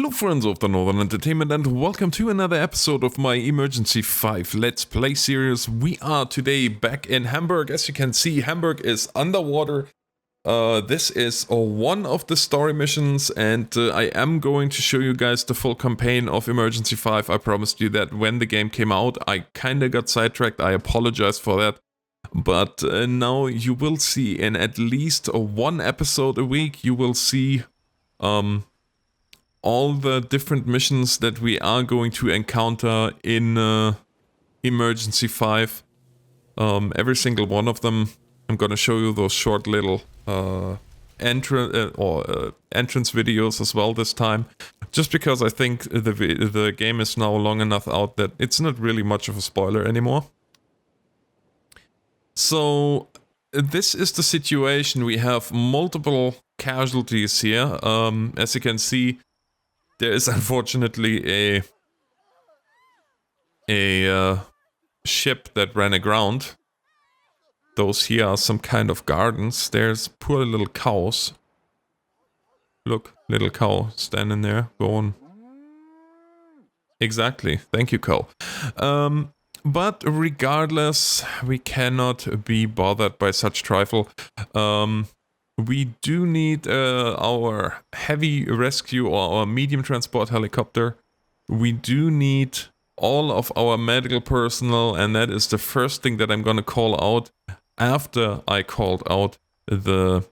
Hello friends of the Northern Entertainment and welcome to another episode of my Emergency 5 Let's Play series. We are today back in Hamburg. As you can see, Hamburg is underwater. This is one of the story missions and I am going to show you guys the full campaign of Emergency 5. I promised you that when the game came out. I kinda got sidetracked, I apologize for that. But now you will see in at least one episode a week, you will see all the different missions that we are going to encounter in Emergency 5. Every single one of them. I'm gonna show you those short little entrance videos as well this time. Just because I think the game is now long enough out that it's not really much of a spoiler anymore. So this is the situation. We have multiple casualties here. As you can see, there is unfortunately a ship that ran aground. Those here are some kind of gardens. There's poor little cows. Look, little cow standing there going. Exactly. Thank you, cow. But regardless, we cannot be bothered by such trifle. We do need our heavy rescue or our medium transport helicopter. We do need all of our medical personnel, and that is the first thing that I'm gonna call out after I called out the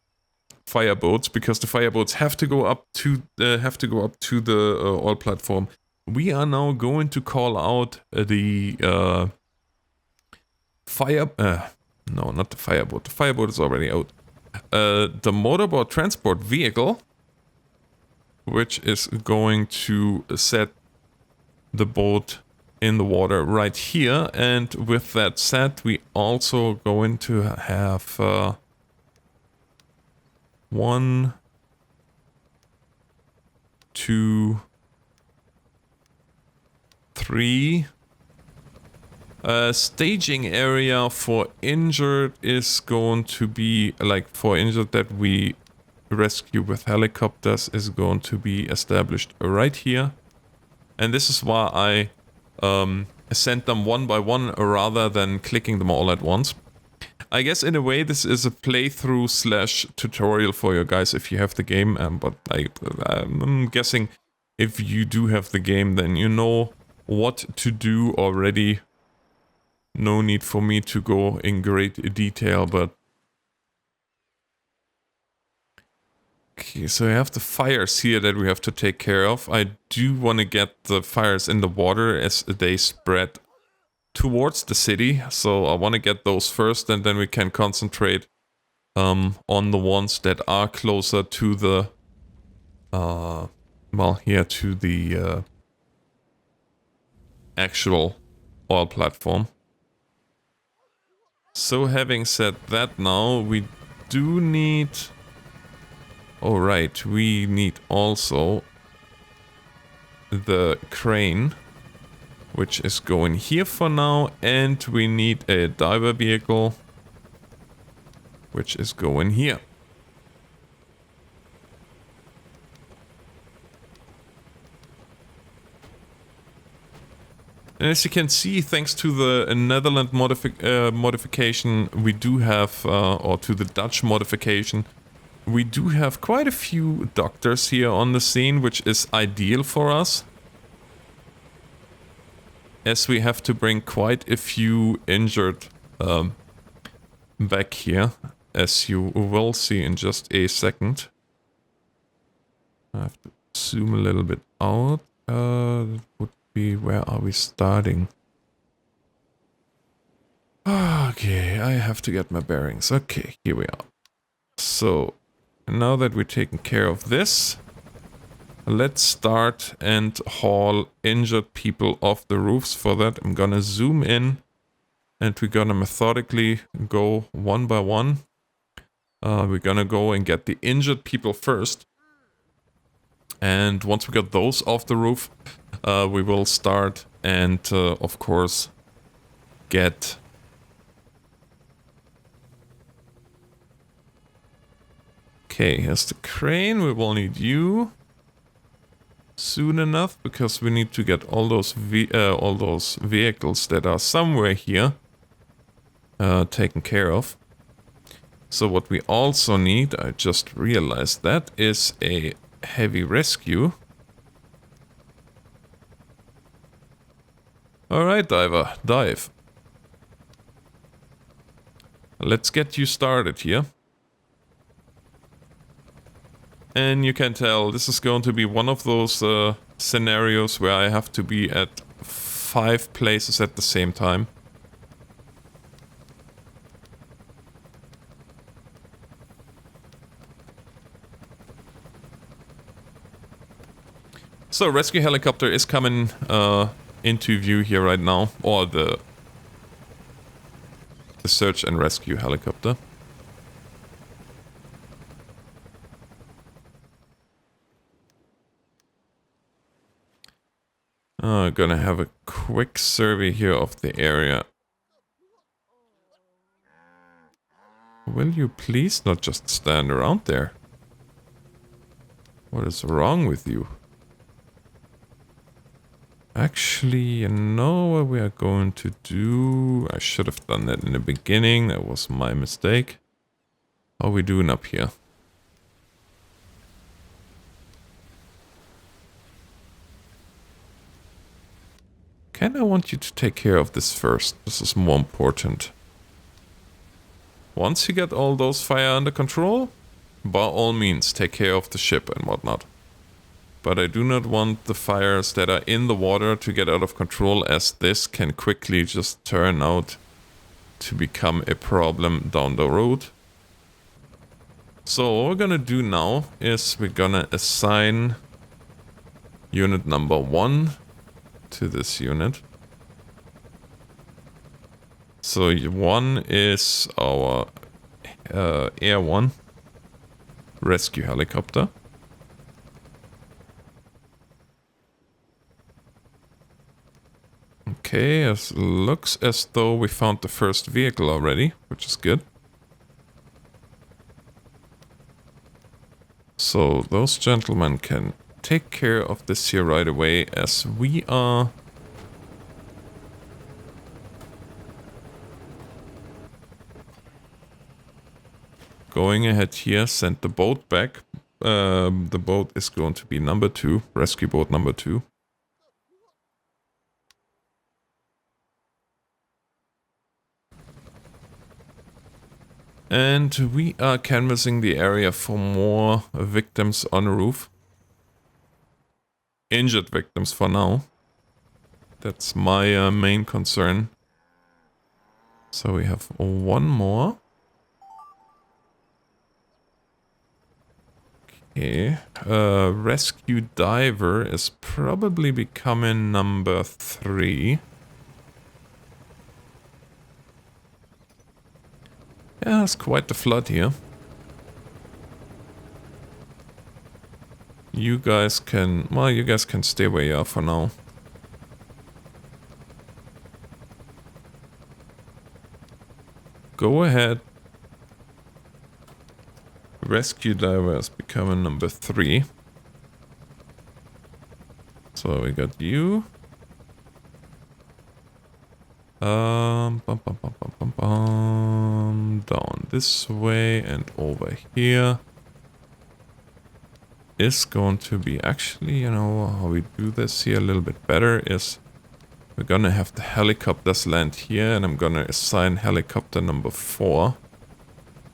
fireboats, because the fireboats have to go up to the oil platform. We are now going to call out the no, not the fireboat. The fireboat is already out. The motorboat transport vehicle, which is going to set the boat in the water right here. And with that said, we also going to have 1, 2, 3. Staging area for injured is going to be, like, for injured that we rescue with helicopters is going to be established right here. And this is why I sent them one by one rather than clicking them all at once. I guess in a way this is a playthrough / tutorial for you guys if you have the game, but I'm guessing if you do have the game then you know what to do already. No need for me to go in great detail, but... Okay, so I have the fires here that we have to take care of. I do want to get the fires in the water as they spread towards the city. So I want to get those first, and then we can concentrate on the ones that are closer to the... well, here to the actual oil platform. So having said that, now we do need... Oh right, we need also the crane, which is going here for now, and we need a diver vehicle, which is going here. And as you can see, thanks to the Netherlands modification, we do have, or to the Dutch modification, we do have quite a few doctors here on the scene, which is ideal for us, as we have to bring quite a few injured back here, as you will see in just a second. I have to zoom a little bit out. Where are we starting? Okay, I have to get my bearings. Okay, here we are. So, now that we're taking care of this, let's start and haul injured people off the roofs. For that, I'm gonna zoom in and we're gonna methodically go one by one. We're gonna go and get the injured people first. And once we got those off the roof, we will start and, of course, get... Okay, here's the crane. We will need you. soon enough because we need to get all those vehicles that are somewhere here taken care of. So what we also need, I just realized that, is a heavy rescue. Alright, diver, dive. Let's get you started here. And you can tell this is going to be one of those scenarios where I have to be at 5 places at the same time. So rescue helicopter is coming into view here right now, or the search and rescue helicopter. Gonna have a quick survey here of the area. Will you please not just stand around there? What is wrong with you? Actually, you know what we are going to do? I should have done that in the beginning. That was my mistake. How are we doing up here? Kinda want you to take care of this first. This is more important. Once you get all those fire under control, by all means, take care of the ship and whatnot. But I do not want the fires that are in the water to get out of control, as this can quickly just turn out to become a problem down the road. So what we're gonna do now is we're gonna assign unit number 1 to this unit. So 1 is our Air 1 rescue helicopter. Okay, it looks as though we found the first vehicle already, which is good. So those gentlemen can take care of this here right away, as we are going ahead here. Send the boat back. The boat is going to be number 2, rescue boat number 2. And we are canvassing the area for more victims on the roof. Injured victims for now. That's my main concern. So we have one more. Okay. Rescue diver is probably becoming number 3. Yeah, it's quite the flood here. You guys can, well, you guys can stay where you are for now. Go ahead. Rescue diver is becoming number 3. So we got you. Down this way and over here is going to be, actually, you know, how we do this here a little bit better is we're gonna have the helicopters land here, and I'm gonna assign helicopter number 4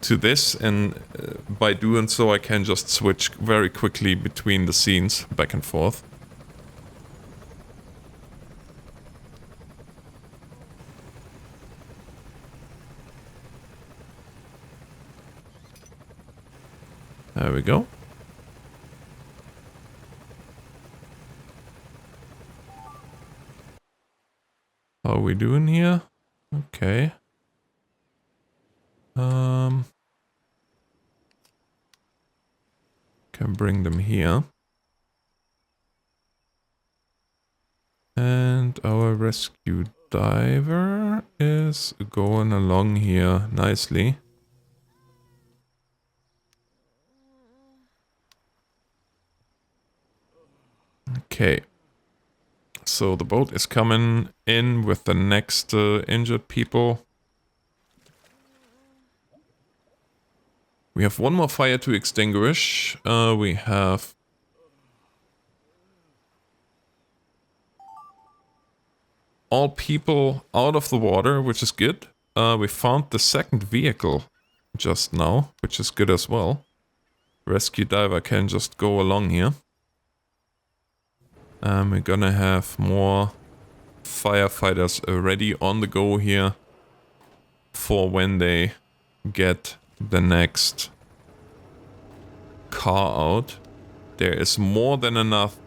to this, and by doing so I can just switch very quickly between the scenes back and forth. There we go. How are we doing here? Okay. Can bring them here. And our rescue diver is going along here nicely. Okay. So the boat is coming in with the next injured people. We have one more fire to extinguish. We have all people out of the water, which is good. We found the second vehicle just now, which is good as well. Rescue diver can just go along here. We're gonna have more firefighters already on the go here for when they get the next car out. There is more than enough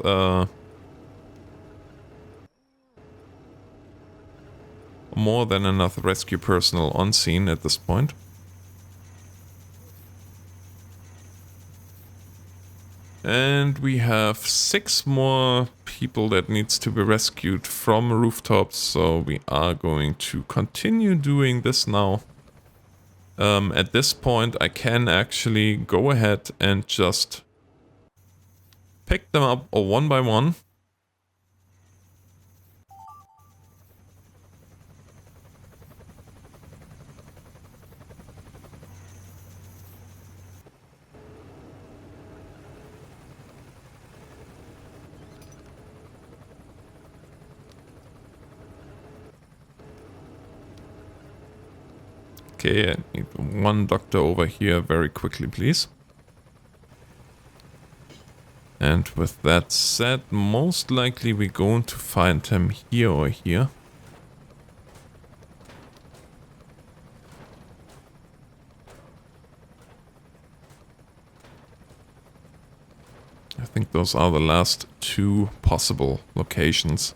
rescue personnel on scene at this point. And we have 6 more people that needs to be rescued from rooftops, so we are going to continue doing this now. At this point, I can actually go ahead and just pick them up one by one. Okay, I need one doctor over here very quickly, please. And with that said, most likely we're going to find him here or here. I think those are the last 2 possible locations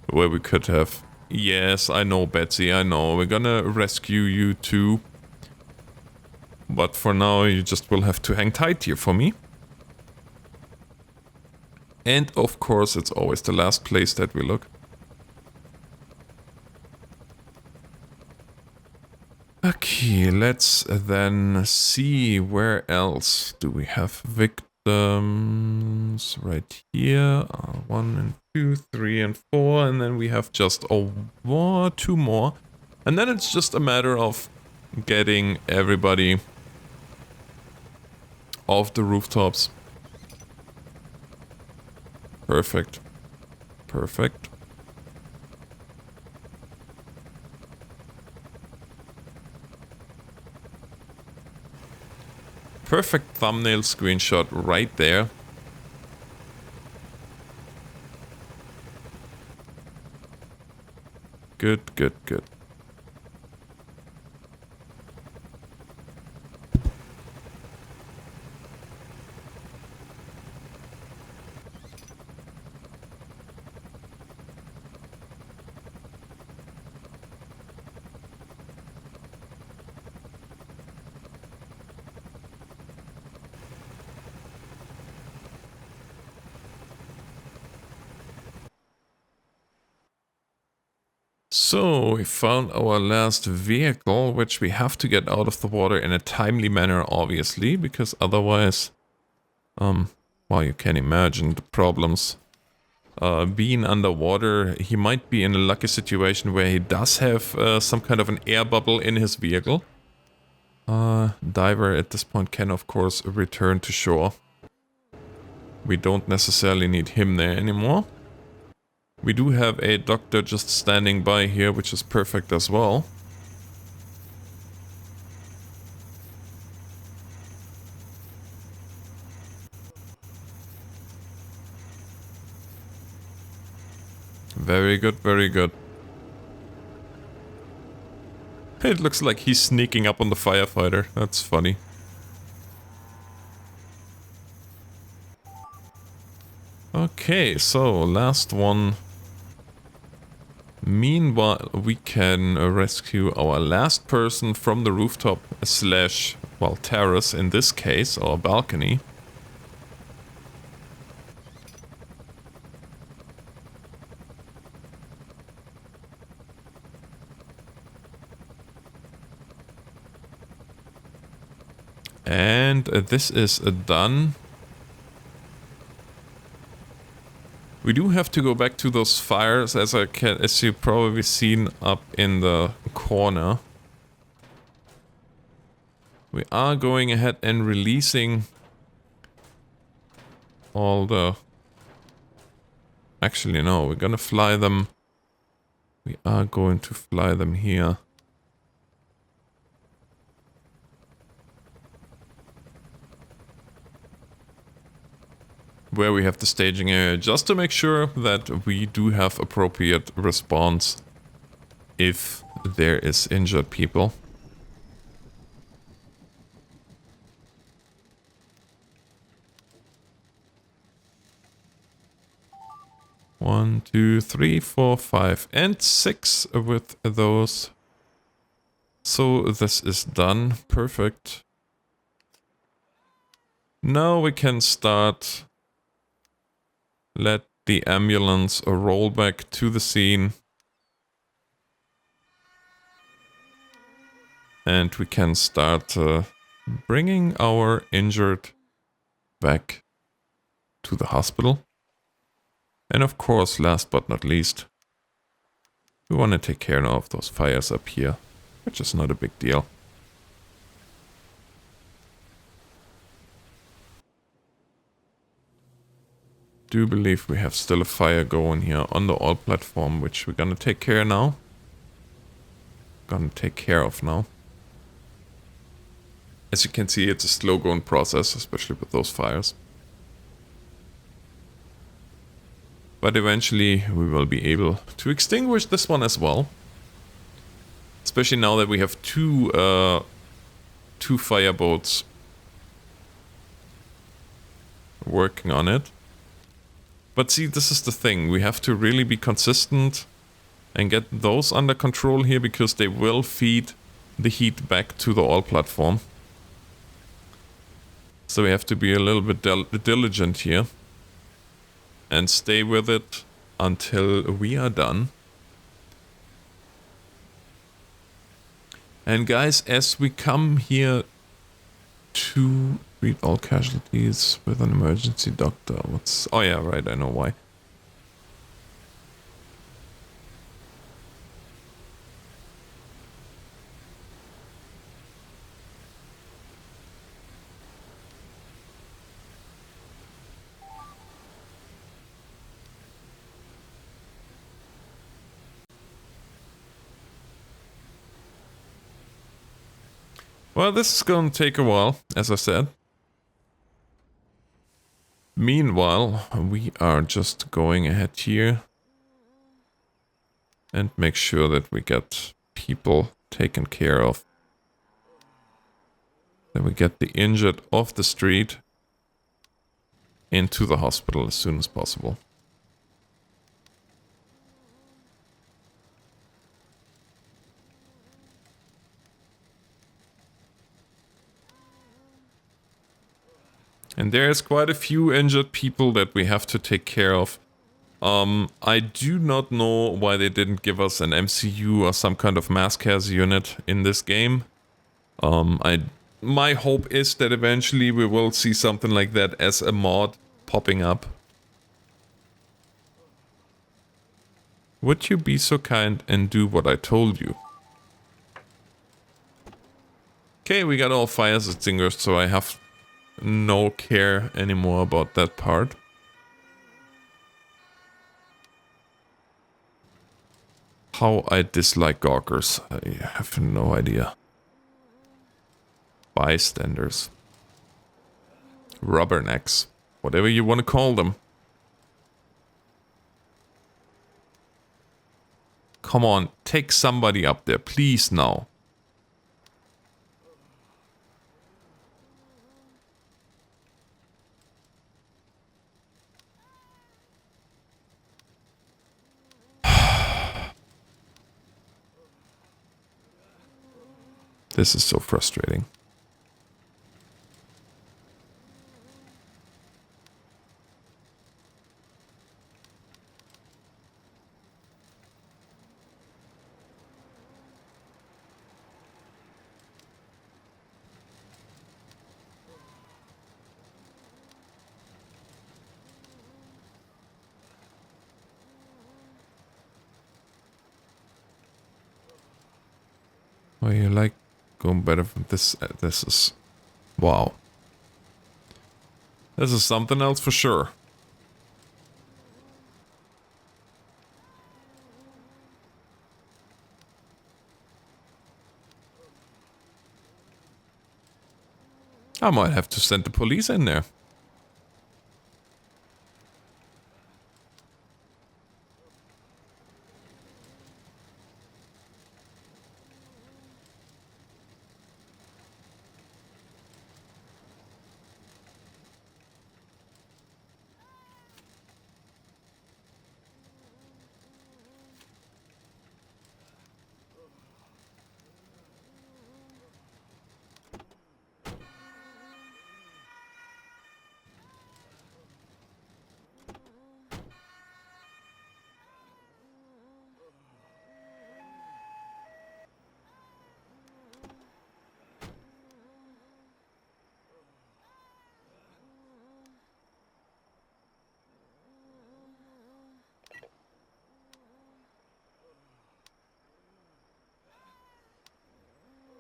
where we could have... Yes, I know, Betsy, I know. We're gonna rescue you too. But for now, you just will have to hang tight here for me. And of course, it's always the last place that we look. Okay, let's then see where else do we have victims. Right here. 1 and 2, 3 and 4. And then we have just 2 more. And then it's just a matter of getting everybody off the rooftops. Perfect. Perfect. Perfect thumbnail screenshot right there. Good, good, good. So, we found our last vehicle, which we have to get out of the water in a timely manner, obviously, because otherwise, well, you can imagine the problems. Being underwater, he might be in a lucky situation where he does have some kind of an air bubble in his vehicle. Diver at this point can, of course, return to shore. We don't necessarily need him there anymore. We do have a doctor just standing by here, which is perfect as well. Very good, very good. It looks like he's sneaking up on the firefighter. That's funny. Okay, so last one. Meanwhile, we can rescue our last person from the rooftop slash, well, terrace in this case, or balcony. And this is done. We do have to go back to those fires, as you've probably seen up in the corner. We are going ahead and releasing all the... Actually, no, we're gonna fly them. We are going to fly them here. Where we have the staging area, just to make sure that we do have appropriate response if there is injured people. One, two, three, four, five, and 6 with those. So this is done. Perfect. Now we can start. Let the ambulance roll back to the scene. And we can start bringing our injured back to the hospital. And of course, last but not least, we want to take care now of those fires up here, which is not a big deal. Do believe we have still a fire going here on the oil platform, which we're gonna take care now. Gonna take care of now. As you can see, it's a slow going process, especially with those fires. But eventually we will be able to extinguish this one as well. Especially now that we have two fireboats working on it. But see, this is the thing. We have to really be consistent and get those under control here, because they will feed the heat back to the oil platform. So we have to be a little bit diligent here. And stay with it until we are done. And guys, as we come here to treat all casualties with an emergency doctor. Oh yeah, right, I know why. Well, this is going to take a while, as I said. Meanwhile, we are just going ahead here and make sure that we get people taken care of. That we get the injured off the street into the hospital as soon as possible. And there's quite a few injured people that we have to take care of. I do not know why they didn't give us an MCU or some kind of mass cares unit in this game. My hope is that eventually we will see something like that as a mod popping up. Would you be so kind and do what I told you? Okay, we got all fires extinguished, so I have no care anymore about that part. How I dislike gawkers, I have no idea. Bystanders. Rubbernecks. Whatever you want to call them. Come on, take somebody up there, please now. This is so frustrating. you like going better from this? This is... Wow. This is something else for sure. I might have to send the police in there.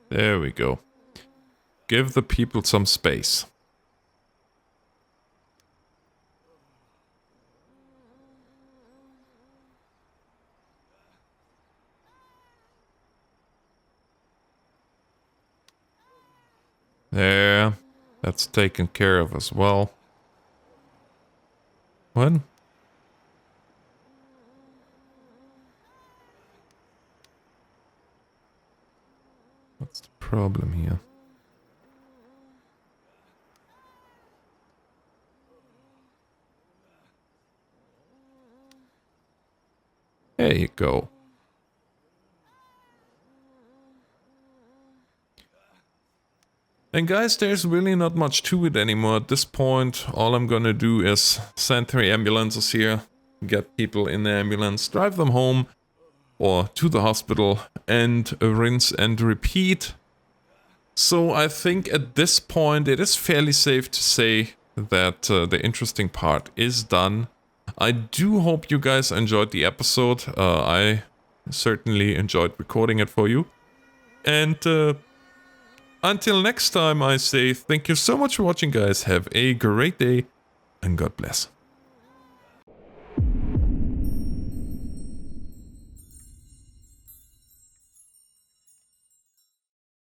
There we go. Give the people some space. There. That's taken care of as well. What? What's the problem here? There you go. And guys, there's really not much to it anymore at this point. All I'm gonna do is send 3 ambulances here, get people in the ambulance, drive them home or to the hospital, and rinse and repeat. So I think at this point it is fairly safe to say that the interesting part is done. I do hope you guys enjoyed the episode. I certainly enjoyed recording it for you. And until next time, I say thank you so much for watching, guys. Have a great day and God bless.